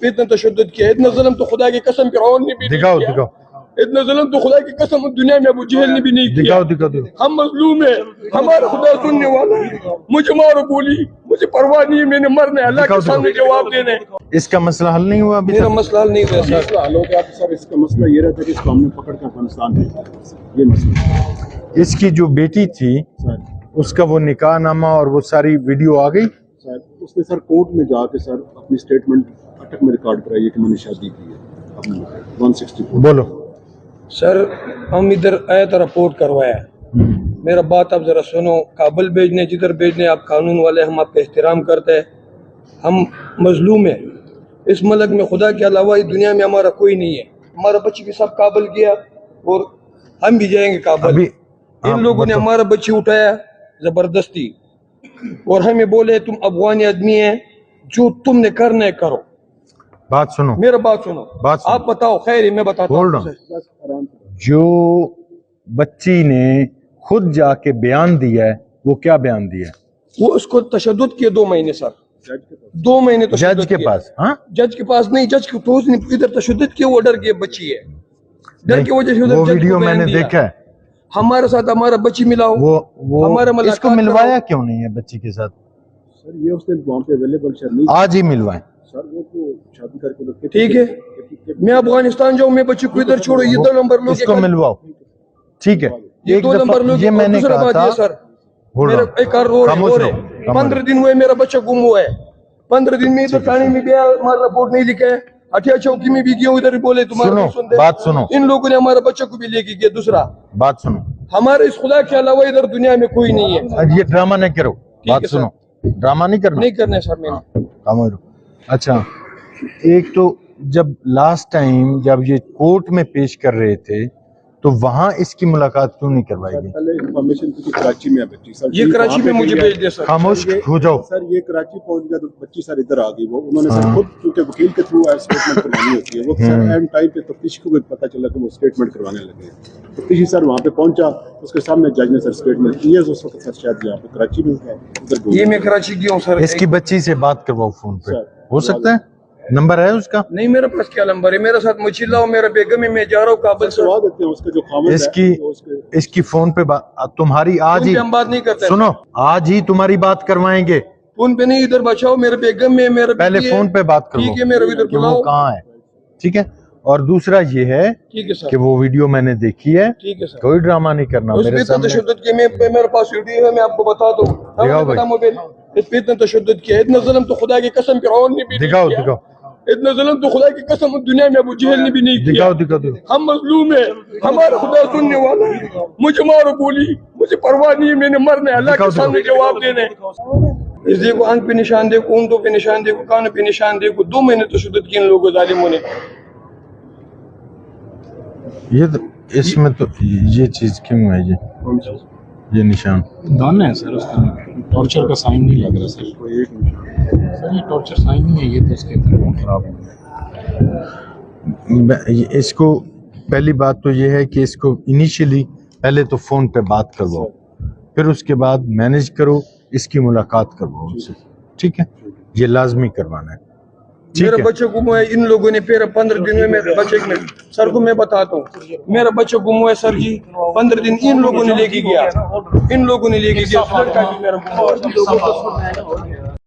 اتنا تشدد کیا، اتنا ظلم تو خدا کی قسم فرعون نے بھی نہیں کیا. دکھاؤ اتنا ظلم تو خدا کی قسم دنیا میں ابو جہل نے بھی نہیں کیا. دکھاؤ. ہم مظلوم ہیں، ہمارا خدا سننے والا ہے. مجھے مارو گولی، مجھے پرواہ نہیں ہے، میں نے مرنا ہے، اللہ کے سامنے جواب دینا ہے. اس کا مسئلہ حل نہیں ہوا ابھی میرا مسئلہ حل نہیں ہوا سر. اس کا مسئلہ یہ رہتا ہے کہ اس کو ہم نے پکڑ کر افغانستان بھیجا ہے. یہ مسئلہ اس کی جو بیٹی تھی اس کا وہ نکاح نامہ اور وہ ساری ویڈیو آ گئی سر. اس نے سر کورٹ میں جا کے سر اپنی سٹیٹمنٹ اٹک میں ریکارڈ کرائی ہے کہ میں نے شادی کی ہے. 164 بولو. سر ہم ادھر آئے تو رپورٹ کروایا. میرا بات آپ ذرا سنو. کابل بھیجنے جدھر بھیجنے، آپ قانون والے، ہم آپ کا احترام کرتے ہیں. ہم مظلوم ہیں اس ملک میں، خدا کے علاوہ اس دنیا میں ہمارا کوئی نہیں ہے. ہمارا بچی بھی سب کابل گیا اور ہم بھی جائیں گے کابل. ان لوگوں نے ہمارا بچی اٹھایا زبردستی اور ہمیں بولے تم افغانی آدمی ہیں، جو تم نے کرنا ہے کرو. بات سنو، میرا بات سنو. آپ بتاؤ. خیر میں بتاتا ہوں. جو بچی نے خود جا کے بیان دیا ہے وہ کیا بیان دیا ہے؟ وہ اس کو تشدد کیے 2 مہینے سر. 2 مہینے جج کے پاس؟ ہاں جج کے پاس نہیں، جج کے تو اس نے ادھر تشدد کیا. وہ ڈر کے بچی ہے، ڈر کی وجہ سے وہ ویڈیو میں نے دیکھا ہے. ہمارے ساتھ ہمارا بچی ملا ہو. وہ اس کو ملوایا کیوں نہیں ہے بچی کے ساتھ؟ سر یہ اس نے وہاں پہ اویلیبل سر نہیں. آج ہی ملوائیں سر. وہ تو شادی کر کے ٹھیک ہے. میں افغانستان جاؤں، میں بچی کو ادھر چھوڑو. یہ 2 نمبر لوگ اس کو ملواؤ. ٹھیک ہے. یہ 2 نمبر لوگ. یہ میں نے کہا تھا سر میرا ایک اور رو رہے 15 دن ہوئے میرا بچہ گم ہوا ہے. 15 دن میں ادھر تھانے میں گیا، ہمارا رپورٹ نہیں لکھا ہے. ہٹیا چوکی میں بھی گیا، ادھر بولے تمہارا بات سنو. ان لوگوں نے ہمارا بچہ کو بھی لے کے گیا. دوسرا بات سنو، ہمارے اس خدا کے علاوہ ادھر دنیا میں کوئی نہیں ہے. یہ ڈرامہ نہیں کرو. بات سنو، ڈرامہ نہیں کرنا. نہیں کرنا سر میں نے. اچھا، ایک تو جب لاسٹ ٹائم جب یہ کورٹ میں پیش کر رہے تھے تو وہاں اس کی ملاقات کیوں نہیں کروائی گئی؟ پہلے انفارمیشن تھی کہ کراچی میں ہے بچی. سر یہ کراچی میں مجھے بھیج دے سر. خاموش ہو جاؤ. سر یہ کراچی پہنچ گیا تو بچی سر ادھر آ گئی. وہ انہوں نے سر خود کیونکہ وکیل کے تھرو اسٹیٹمنٹ کرانی ہوتی ہے. وہ سر اینڈ ٹائم پہ تفتیش کو بھی پتہ چلا کہ وہ اسٹیٹمنٹ کروانے لگے. تفتیشی سر وہاں پہ پہنچا، اس کے سامنے جج نے سر اسٹیٹمنٹ کی ہے. اس وقت سر شاید یہاں پہ کراچی میں یہ میں کراچی گیا ہوں سر. اس کی بچی سے بات کرواؤ فون پہ. ہو سکتا ہے نمبر ہے اس کا؟ نہیں میرے پاس کیا نمبر ہے. میرے ساتھ مچھلا ہو، میرا بیگم ہے، میں جا رہا ہوں کابل سے. اس کی فون پہ تمہاری آج ہی ہم بات نہیں کرتے. سنو، آج ہی تمہاری بات کروائیں گے. فون پہ نہیں، ادھر بچاؤ. میرے بیگم میں میرا پہلے فون پہ بات کرو ٹھیک ہے. میرا ادھر کہ وہ کہاں ہے. ٹھیک ہے. اور دوسرا یہ ہے کہ وہ ویڈیو میں نے دیکھی ہے. ٹھیک ہے سر. کوئی ڈرامہ نہیں کرنا میرے سامنے. تشدد کے میرے پاس ویڈیو ہے، میں آپ کو بتا دوں. موبائل اس پہ اتنا تشدد کیا، اتنا ظلم تو خدا کی قسم فرعون نے بھی نہیں کیا. اتنا ظلم تو خدا کی قسم دنیا میں ابو جہل نے بھی نہیں کیا. دکھاؤ. ہم مظلوم ہیں، ہمارا خدا سننے والا ہے. مجھے مارو گولی، مجھے پرواہ نہیں ہے، میں نے مرنا ہے، اللہ کے سامنے جواب دینا ہے. اس دیکھو آنکھ پہ نشان دیکھو، اونٹوں پہ نشان دیکھو، کانوں پہ نشان دیکھو. 2 مہینے تشدد کیا ان لوگوں ظالموں نے. اس میں تو یہ چیز کیوں ہے؟ یہ نشان گن ہے سر. اس کا ٹارچر کا سائن نہیں لگ رہا سر. سر یہ ٹارچر سائن نہیں ہے، یہ تو اس کے اندر خراب ہے. اس کو پہلی بات تو یہ ہے کہ اس کو انیشیلی پہلے تو فون پہ بات کرواؤ، پھر اس کے بعد مینیج کرو، اس کی ملاقات کرواؤ ان سے. ٹھیک ہے، یہ لازمی کروانا ہے. میرا بچہ گم ہوا ہے. ان لوگوں نے پھر 15 دن میں میرے بچے میں سر کو میں بتاتا ہوں، میرا بچہ گم ہوا ہے سر جی. 15 دن ان لوگوں نے لے کے گیا، ان لوگوں نے لے کے گیا. لڑکا بھی میرا گم ہوا ہے.